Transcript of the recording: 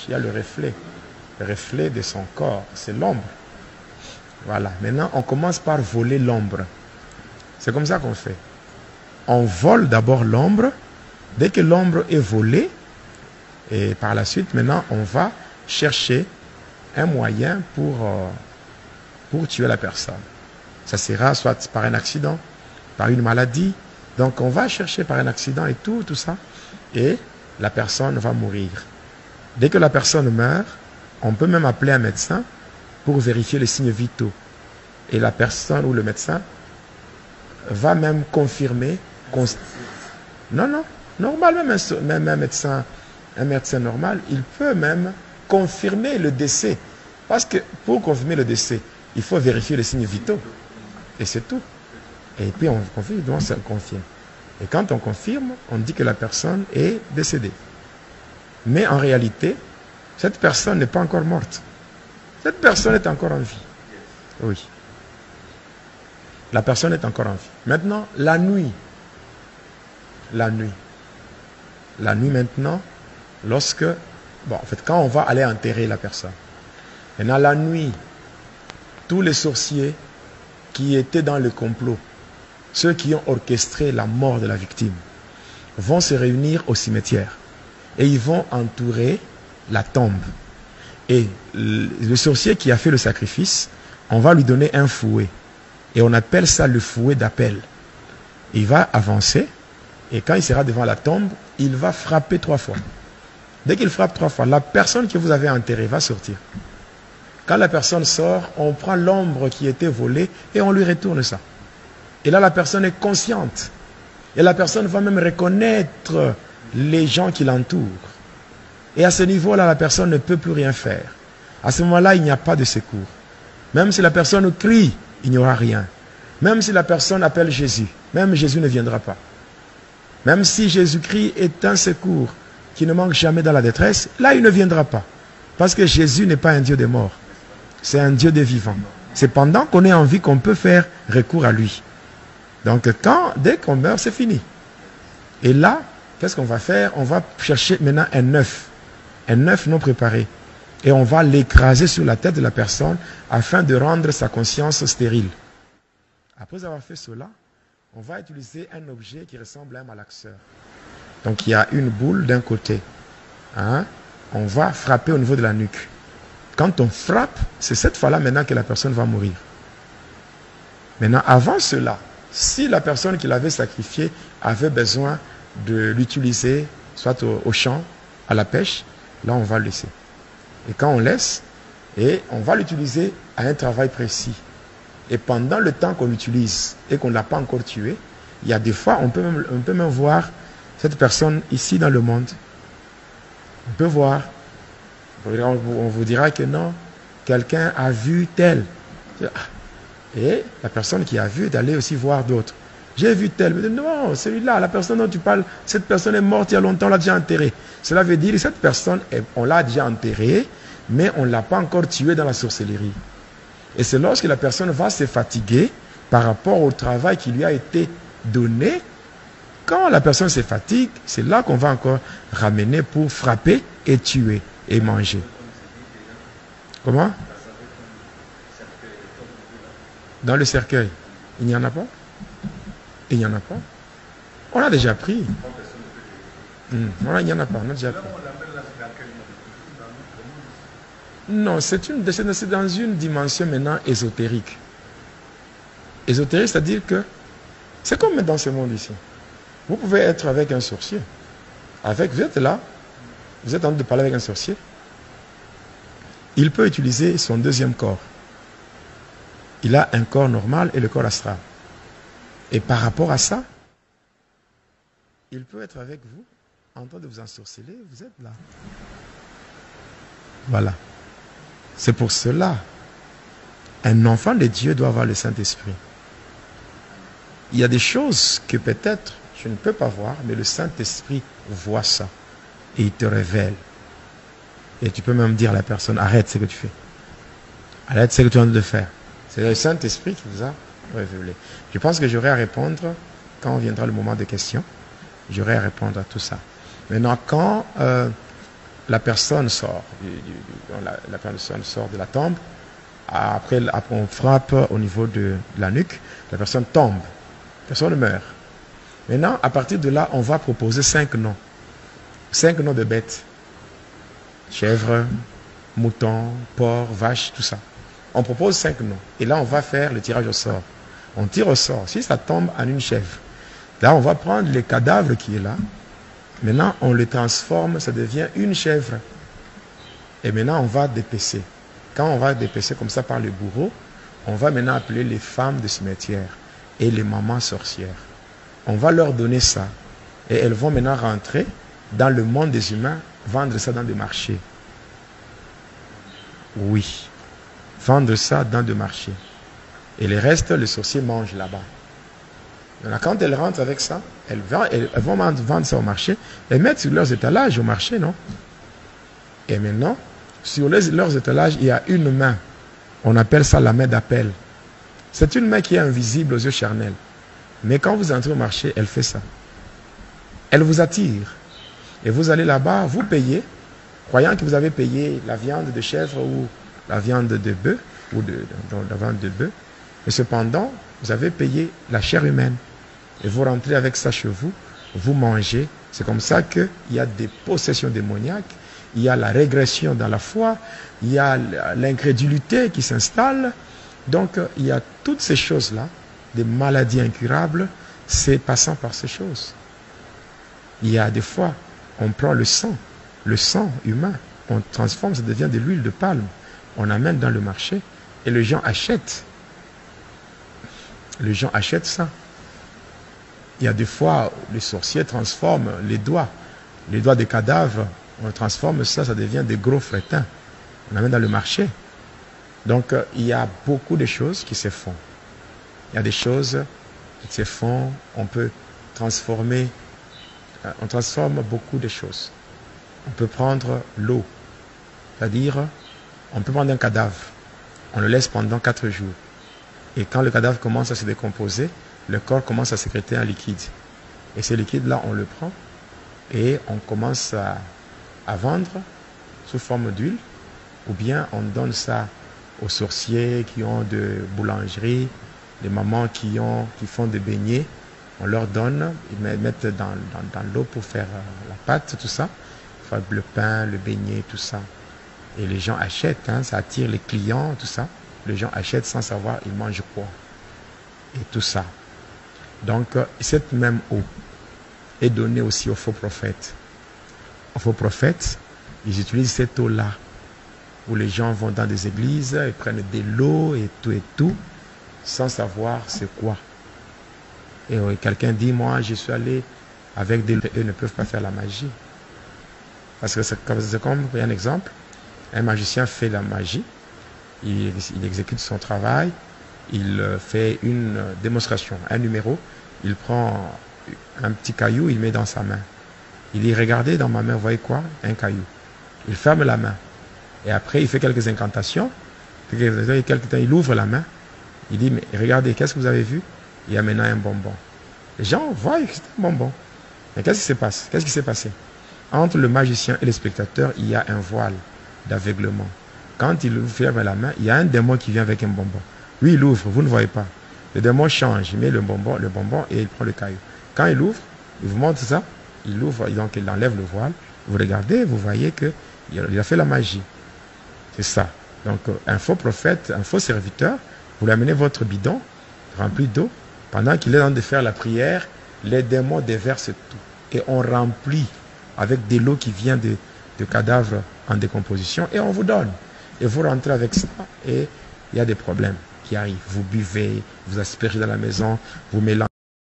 il y a le reflet de son corps, c'est l'ombre. Voilà, maintenant on commence par voler l'ombre. C'est comme ça qu'on fait. On vole d'abord l'ombre. Dès que l'ombre est volée, et par la suite, maintenant, on va chercher un moyen pour tuer la personne. Ça sera soit par un accident, par une maladie. Donc on va chercher par un accident et tout ça. Et la personne va mourir. Dès que la personne meurt, on peut même appeler un médecin pour vérifier les signes vitaux. Et la personne ou le médecin va même confirmer. Non, normal, même un médecin normal, il peut même confirmer le décès. Parce que pour confirmer le décès, il faut vérifier les signes vitaux. Et c'est tout. Et puis on confirme, donc ça confirme. Et quand on confirme, on dit que la personne est décédée. Mais en réalité, cette personne n'est pas encore morte. Cette personne est encore en vie. Oui. La personne est encore en vie. Maintenant, la nuit. La nuit maintenant, lorsque, quand on va aller enterrer la personne. Maintenant, la nuit, tous les sorciers qui étaient dans le complot, ceux qui ont orchestré la mort de la victime, vont se réunir au cimetière et ils vont entourer la tombe. Et le sorcier qui a fait le sacrifice, on va lui donner un fouet. Et on appelle ça le fouet d'appel. Il va avancer et quand il sera devant la tombe, il va frapper 3 fois. Dès qu'il frappe 3 fois, la personne que vous avez enterrée va sortir. Quand la personne sort, on prend l'ombre qui était volée et on lui retourne ça. Et là, la personne est consciente. Et la personne va même reconnaître les gens qui l'entourent. Et à ce niveau-là, la personne ne peut plus rien faire. À ce moment-là, il n'y a pas de secours. Même si la personne crie, il n'y aura rien. Même si la personne appelle Jésus, même Jésus ne viendra pas. Même si Jésus-Christ est un secours qui ne manque jamais dans la détresse, là, il ne viendra pas. Parce que Jésus n'est pas un Dieu des morts. C'est un Dieu des vivants. C'est pendant qu'on est en vie qu'on peut faire recours à lui. Donc, dès qu'on meurt, c'est fini. Et là, qu'est-ce qu'on va faire? On va chercher maintenant un œuf non préparé. Et on va l'écraser sur la tête de la personne afin de rendre sa conscience stérile. Après avoir fait cela, on va utiliser un objet qui ressemble à un malaxeur. Donc il y a une boule d'un côté. On va frapper au niveau de la nuque. Quand on frappe, c'est cette fois-là maintenant que la personne va mourir. Maintenant, avant cela, si la personne qui l'avait sacrifié avait besoin de l'utiliser, soit au champ, à la pêche, là on va le laisser. Et quand on laisse, et on va l'utiliser à un travail précis. Et pendant le temps qu'on l'utilise et qu'on ne l'a pas encore tué, il y a des fois, on peut même voir cette personne ici dans le monde. On peut voir. On vous dira que non, quelqu'un a vu tel. Et la personne qui a vu d'aller aussi voir d'autres. J'ai vu tel. Mais non, celui-là, la personne dont tu parles, cette personne est morte il y a longtemps, on l'a déjà enterrée. Cela veut dire que cette personne, on l'a déjà enterrée, mais on ne l'a pas encore tuée dans la sorcellerie. Et c'est lorsque la personne va se fatiguer par rapport au travail qui lui a été donné. Quand la personne se fatigue, c'est là qu'on va encore ramener pour frapper et tuer et manger. Comment? Dans le cercueil. Il n'y en a pas? Il n'y en a pas? On a déjà pris. Il n'y en a pas, on a déjà pris. Non, c'est dans une dimension maintenant ésotérique. Ésotérique, c'est-à-dire que c'est comme dans ce monde ici. Vous pouvez être avec un sorcier. Vous êtes là, vous êtes en train de parler avec un sorcier. Il peut utiliser son deuxième corps. Il a un corps normal et le corps astral. Et par rapport à ça, il peut être avec vous, en train de vous ensorceler, vous êtes là. Voilà. C'est pour cela, un enfant de Dieu doit avoir le Saint-Esprit. Il y a des choses que peut-être je ne peux pas voir, mais le Saint-Esprit voit ça. Et il te révèle. Et tu peux même dire à la personne, arrête ce que tu fais. Arrête ce que tu es en train de faire. C'est le Saint-Esprit qui vous a révélé. Je pense que j'aurai à répondre, quand viendra le moment de questions, j'aurai à répondre à tout ça. Maintenant, quand la personne sort. La personne sort de la tombe. Après, on frappe au niveau de la nuque. La personne tombe. La personne meurt. Maintenant, à partir de là, on va proposer 5 noms. 5 noms de bêtes. Chèvre, mouton, porc, vache, tout ça. On propose 5 noms. Et là, on va faire le tirage au sort. On tire au sort. Si ça tombe en une chèvre, là, on va prendre le cadavre qui est là. Maintenant, on le transforme, ça devient une chèvre. Et maintenant, on va dépecer. Quand on va dépecer comme ça par le bourreau, on va maintenant appeler les femmes de cimetière et les mamans sorcières. On va leur donner ça. Et elles vont maintenant rentrer dans le monde des humains, vendre ça dans des marchés. Oui. Vendre ça dans des marchés. Et le reste, le sorcier mange là-bas. Maintenant, quand elles rentrent avec ça, elles vont vendre ça au marché et mettre sur leurs étalages au marché, non? Et maintenant, sur leurs étalages, il y a une main. On appelle ça la main d'appel. C'est une main qui est invisible aux yeux charnels. Mais quand vous entrez au marché, elle fait ça. Elle vous attire. Et vous allez là-bas, vous payez, croyant que vous avez payé la viande de chèvre ou la viande de bœuf, ou la viande de bœuf. Mais cependant, vous avez payé la chair humaine. Et vous rentrez avec ça chez vous, vous mangez. C'est comme ça qu'il y a des possessions démoniaques, il y a la régression dans la foi, il y a l'incrédulité qui s'installe. Donc, il y a toutes ces choses-là, des maladies incurables, c'est passant par ces choses. Il y a des fois, on prend le sang humain, on transforme, ça devient de l'huile de palme, on amène dans le marché et les gens achètent. Les gens achètent ça. Il y a des fois, les sorciers transforment les doigts des cadavres, on transforme ça, ça devient des gros frétins. On amène dans le marché. Donc, il y a beaucoup de choses qui se font. Il y a des choses qui se font, on peut transformer, on transforme beaucoup de choses. On peut prendre l'eau, c'est-à-dire, on peut prendre un cadavre, on le laisse pendant 4 jours. Et quand le cadavre commence à se décomposer, le corps commence à sécréter un liquide. Et ce liquide-là, on le prend et on commence à vendre sous forme d'huile, ou bien on donne ça aux sorciers qui ont de boulangerie, les mamans qui font des beignets, on leur donne, ils mettent dans l'eau pour faire la pâte, tout ça, faire le pain, le beignet, tout ça. Et les gens achètent, hein, ça attire les clients, tout ça. Les gens achètent sans savoir ils mangent quoi. Et tout ça. Donc, cette même eau est donnée aussi aux faux prophètes. Aux faux prophètes, ils utilisent cette eau-là, où les gens vont dans des églises, ils prennent de l'eau et tout, sans savoir c'est quoi. Et quelqu'un dit, moi, je suis allé avec des... Eux ne peuvent pas faire la magie. Parce que c'est comme, un exemple, un magicien fait la magie, il exécute son travail, il fait une démonstration, un numéro, il prend un petit caillou, il met dans sa main. Il dit, regardez dans ma main, vous voyez quoi? Un caillou. Il ferme la main. Et après, il fait quelques incantations. Il ouvre la main. Il dit, mais regardez, qu'est-ce que vous avez vu? Il y a maintenant un bonbon. Les gens voient que c'est un bonbon. Mais qu'est-ce qui se passe? Qu'est-ce qui s'est passé? Entre le magicien et le spectateur, il y a un voile d'aveuglement. Quand il ferme la main, il y a un démon qui vient avec un bonbon. Lui, il ouvre, vous ne voyez pas. Le démon change, il met le bonbon et il prend le caillou. Quand il ouvre, il vous montre ça, il ouvre, donc il enlève le voile. Vous regardez, vous voyez qu'il a fait la magie. C'est ça. Donc, un faux prophète, un faux serviteur, vous lui amenez votre bidon rempli d'eau. Pendant qu'il est en train de faire la prière, les démons déversent tout. Et on remplit avec de l'eau qui vient de cadavres en décomposition et on vous donne. Et vous rentrez avec ça et il y a des problèmes qui arrivent. Vous buvez, vous aspirez dans la maison, vous mélangez.